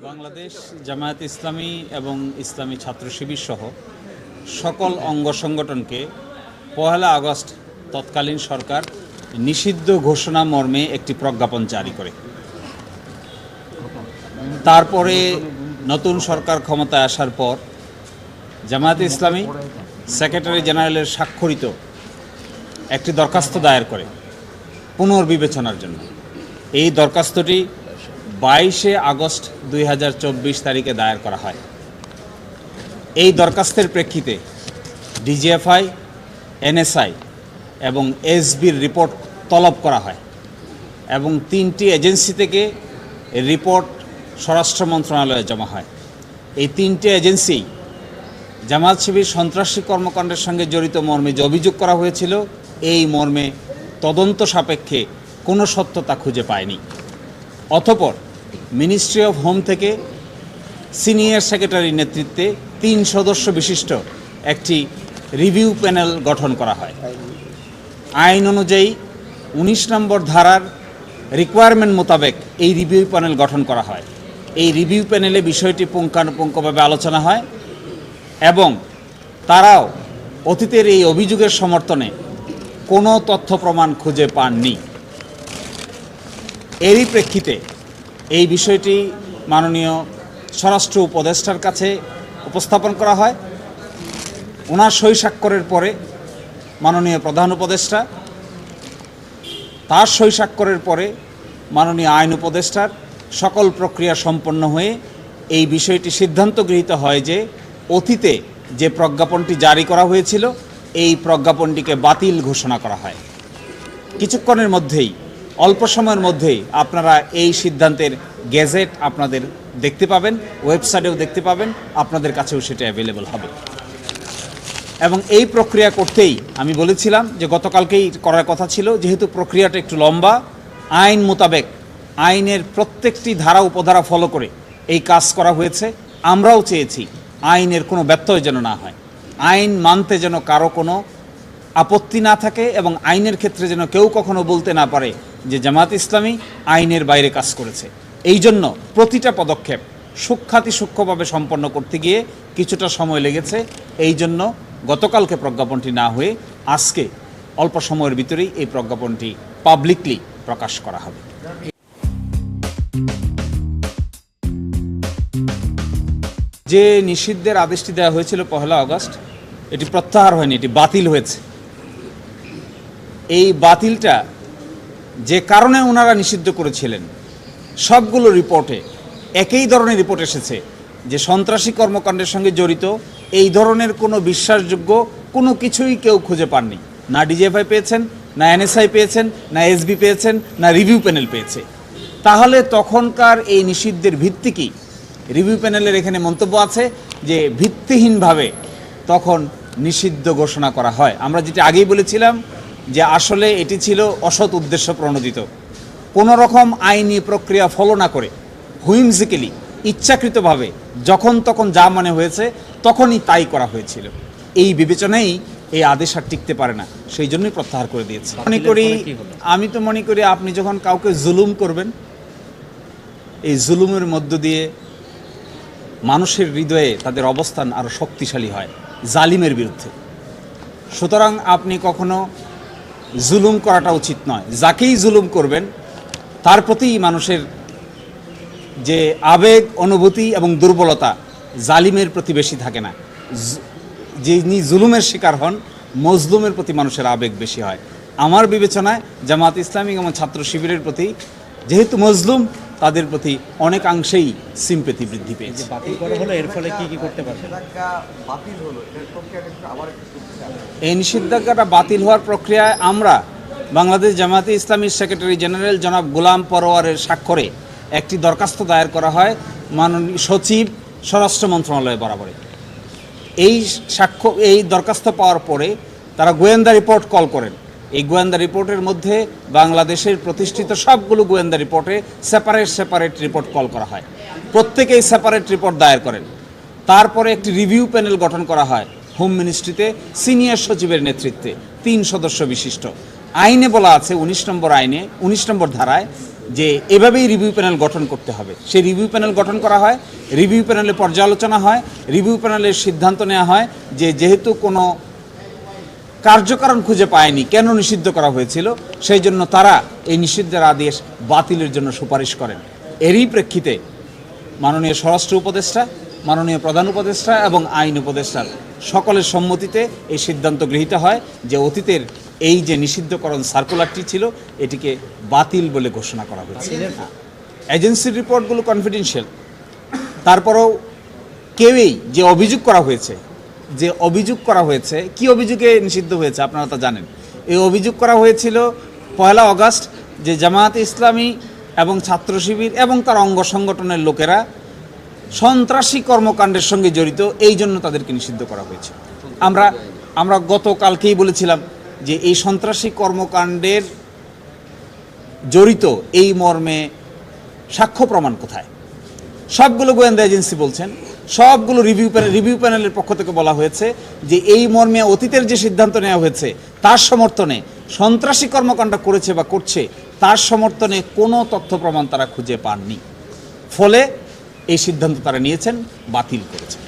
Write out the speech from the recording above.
বাংলাদেশ জামায়াত ইসলামী এবং ইসলামী ছাত্র শিবির সহ সকল অঙ্গ সংগঠনকে ১ আগস্ট তৎকালীন সরকার নিষিদ্ধ ঘোষণা মর্মে একটি প্রজ্ঞাপন জারি করে। তারপরে নতুন সরকার ক্ষমতায় আসার পর জামায়াত ইসলামী সেক্রেটারি জেনারেলের স্বাক্ষরিত একটি দরখাস্ত দায়ের করে পুনর্বিবেচনার জন্য। এই দরখাস্তটি ২২ আগস্ট ২০২৪ তারিখে দায়ের করা হয়। এই দরখাস্তের প্রেক্ষিতে ডিজিএফআই, এনএসআই এবং এসবির রিপোর্ট তলব করা হয় এবং ৩টি এজেন্সি থেকে রিপোর্ট স্বরাষ্ট্র মন্ত্রণালয়ে জমা হয়। এই ৩টি এজেন্সি জামায়াত শিবির সন্ত্রাসী কর্মকাণ্ডের সঙ্গে জড়িত মর্মে যে অভিযোগ করা হয়েছিল, এই মর্মে তদন্ত সাপেক্ষে কোনো সত্যতা খুঁজে পায়নি। অতঃপর মিনিস্ট্রি অফ হোম থেকে সিনিয়র সেক্রেটারির নেতৃত্বে ৩ সদস্য বিশিষ্ট একটি রিভিউ প্যানেল গঠন করা হয়। আইন অনুযায়ী ১৯ নম্বর ধারার রিকোয়ারমেন্ট মোতাবেক এই রিভিউ প্যানেল গঠন করা হয়। এই রিভিউ প্যানেলে বিষয়টি পুঙ্খানুপুঙ্খভাবে আলোচনা হয় এবং তারাও অতীতের এই অভিযোগের সমর্থনে কোনো তথ্য প্রমাণ খুঁজে পাননি। এরই প্রেক্ষিতে এই বিষয়টি মাননীয় স্বরাষ্ট্র উপদেষ্টার কাছে উপস্থাপন করা হয়। ওনার সই স্বাক্ষরের পরে মাননীয় প্রধান উপদেষ্টা, তার সই স্বাক্ষরের পরে মাননীয় আইন উপদেষ্টার সকল প্রক্রিয়া সম্পন্ন হয়ে এই বিষয়টি সিদ্ধান্ত গৃহীত হয় যে অতীতে যে প্রজ্ঞাপনটি জারি করা হয়েছিল, এই প্রজ্ঞাপনটিকে বাতিল ঘোষণা করা হয়। কিছুক্ষণের মধ্যেই, অল্প সময়ের মধ্যেই আপনারা এই সিদ্ধান্তের গেজেট আপনাদের দেখতে পাবেন, ওয়েবসাইটেও দেখতে পাবেন, আপনাদের কাছেও সেটা অ্যাভেলেবল হবে। এবং এই প্রক্রিয়া করতেই আমি বলেছিলাম যে গতকালকেই করার কথা ছিল, যেহেতু প্রক্রিয়াটা একটু লম্বা, আইন মোতাবেক আইনের প্রত্যেকটি ধারা উপধারা ফলো করে এই কাজ করা হয়েছে। আমরাও চেয়েছি আইনের কোনো ব্যত্যয় যেন না হয়, আইন মানতে যেন কারো কোনো আপত্তি না থাকে এবং আইনের ক্ষেত্রে যেন কেউ কখনো বলতে না পারে যে জামায়াত ইসলামী আইনের বাইরে কাজ করেছে। এই জন্য প্রতিটা পদক্ষেপ সূক্ষ্মভাবে সম্পন্ন করতে গিয়ে কিছুটা সময় লেগেছে। এই জন্য গতকালকে প্রজ্ঞাপনটি না হয়ে আজকে অল্প সময়ের ভিতরেই এই প্রজ্ঞাপনটি পাবলিকলি প্রকাশ করা হবে। যে নিষিদ্ধের আদেশটি দেওয়া হয়েছিল ১ আগস্ট, এটি প্রত্যাহার হয়নি, এটি বাতিল হয়েছে। এই বাতিলটা যে কারণে ওনারা নিষিদ্ধ করেছিলেন, সবগুলো রিপোর্টে একই ধরনের রিপোর্ট এসেছে যে সন্ত্রাসী কর্মকাণ্ডের সঙ্গে জড়িত এই ধরনের কোনো বিশ্বাসযোগ্য কোনো কিছুই কেউ খুঁজে পাননি। না ডিজিএফআই পেয়েছেন, না এনএসআই পেয়েছেন, না এসবি পেয়েছেন, না রিভিউ প্যানেল পেয়েছে। তাহলে তখনকার এই নিষিদ্ধের ভিত্তি কী? রিভিউ প্যানেলের এখানে মন্তব্য আছে যে ভিত্তিহীনভাবে তখন নিষিদ্ধ ঘোষণা করা হয়। আমরা যেটা আগেই বলেছিলাম যে আসলে এটি ছিল অসৎ উদ্দেশ্য প্রণোদিত, কোনো রকম আইনি প্রক্রিয়া ফলো না করে হুইমজিক্যালি, ইচ্ছাকৃতভাবে যখন তখন যা মনে হয়েছে তখনই তাই করা হয়েছিল। এই বিবেচনাই এই আদেশ আর টিকতে পারে না, সেই জন্যই প্রত্যাহার করে দিয়েছে। আমি তো মনে করি আপনি যখন কাউকে জুলুম করবেন, এই জুলুমের মধ্য দিয়ে মানুষের হৃদয়ে তাদের অবস্থান আরও শক্তিশালী হয় জালিমের বিরুদ্ধে। সুতরাং আপনি কখনো জুলুম করাটা উচিত নয়। যাকেই জুলুম করবেন তার প্রতি মানুষের যে আবেগ, অনুভূতি এবং দুর্বলতা জালিমের প্রতি বেশি থাকে না। যিনি জুলুমের শিকার হন, মজলুমের প্রতি মানুষের আবেগ বেশি হয়। আমার বিবেচনায় জামায়াত ইসলামী এবং ছাত্র শিবিরের প্রতি, যেহেতু মজলুম, তাদের প্রতি অনেকাংশেই সিম্পেথি বৃদ্ধি পেয়েছে। এর ফলে কি করতে পারবে? এই নিষেধাজ্ঞাটা বাতিল হওয়ার প্রক্রিয়ায় আমরা বাংলাদেশ জামায়াতে ইসলামীর সেক্রেটারি জেনারেল জনাব গোলাম পরোয়ারের স্বাক্ষরে একটি দরখাস্ত দায়ের করা হয় মাননীয় সচিব, স্বরাষ্ট্র মন্ত্রণালয় বরাবরে। এই দরখাস্ত পাওয়ার পরে তারা গোয়েন্দা রিপোর্ট কল করেন। এই গোয়েন্দা রিপোর্টের মধ্যে বাংলাদেশের প্রতিষ্ঠিত সবগুলো গোয়েন্দা রিপোর্টে সেপারেট রিপোর্ট কল করা হয়। প্রত্যেকেই সেপারেট রিপোর্ট দায়ের করেন। তারপরে একটি রিভিউ প্যানেল গঠন করা হয় হোম মিনিস্ট্রিতে সিনিয়র সচিবের নেতৃত্বে 3 সদস্য বিশিষ্ট। আইনে বলা আছে 19 নম্বর ধারায় যে এভাবেই রিভিউ প্যানেল গঠন করতে হবে। সেই রিভিউ প্যানেল গঠন করা হয়, রিভিউ প্যানেলে পর্যালোচনা হয়, রিভিউ প্যানেলের সিদ্ধান্ত নেওয়া হয় যে যেহেতু কোনো কার্যকারণ খুঁজে পায়নি কেন নিষিদ্ধ করা হয়েছিল, সেই জন্য তারা এই নিষিদ্ধের আদেশ বাতিলের জন্য সুপারিশ করেন। এরই প্রেক্ষিতে মাননীয় স্বরাষ্ট্র উপদেষ্টা, মাননীয় প্রধান উপদেষ্টা এবং আইন উপদেষ্টার সকলের সম্মতিতে এই সিদ্ধান্ত গৃহীত হয় যে অতীতের এই যে নিষিদ্ধকরণ সার্কুলারটি ছিল এটিকে বাতিল বলে ঘোষণা করা হয়েছে। এজেন্সির রিপোর্টগুলো কনফিডেন্সিয়াল, তারপরেও কেউই যে অভিযোগ করা হয়েছে কি অভিযোগে নিষিদ্ধ হয়েছে আপনারা তা জানেন। এই অভিযোগ করা হয়েছিল 1 আগস্ট যে জামায়াতে ইসলামী এবং ছাত্র শিবির এবং তার অঙ্গ সংগঠনের লোকেরা সন্ত্রাসী কর্মকাণ্ডের সঙ্গে জড়িত, এই জন্য তাদেরকে নিষিদ্ধ করা হয়েছে। আমরা গতকালকেই বলেছিলাম যে এই সন্ত্রাসী কর্মকাণ্ডের জড়িত এই মর্মে সাক্ষ্য প্রমাণ কোথায়? সবগুলো গোয়েন্দা এজেন্সি বলছেন, সবগুলো রিভিউ প্যানেলের পক্ষ থেকে বলা হয়েছে যে এই মর্মে অতীতের যে সিদ্ধান্ত নেওয়া হয়েছে তার সমর্থনে সন্ত্রাসী কর্মকাণ্ড করেছে বা করছে তার সমর্থনে কোনো তথ্য প্রমাণ তারা খুঁজে পাননি। ফলে এই সিদ্ধান্ত তারা নিয়েছেন, বাতিল করেছেন।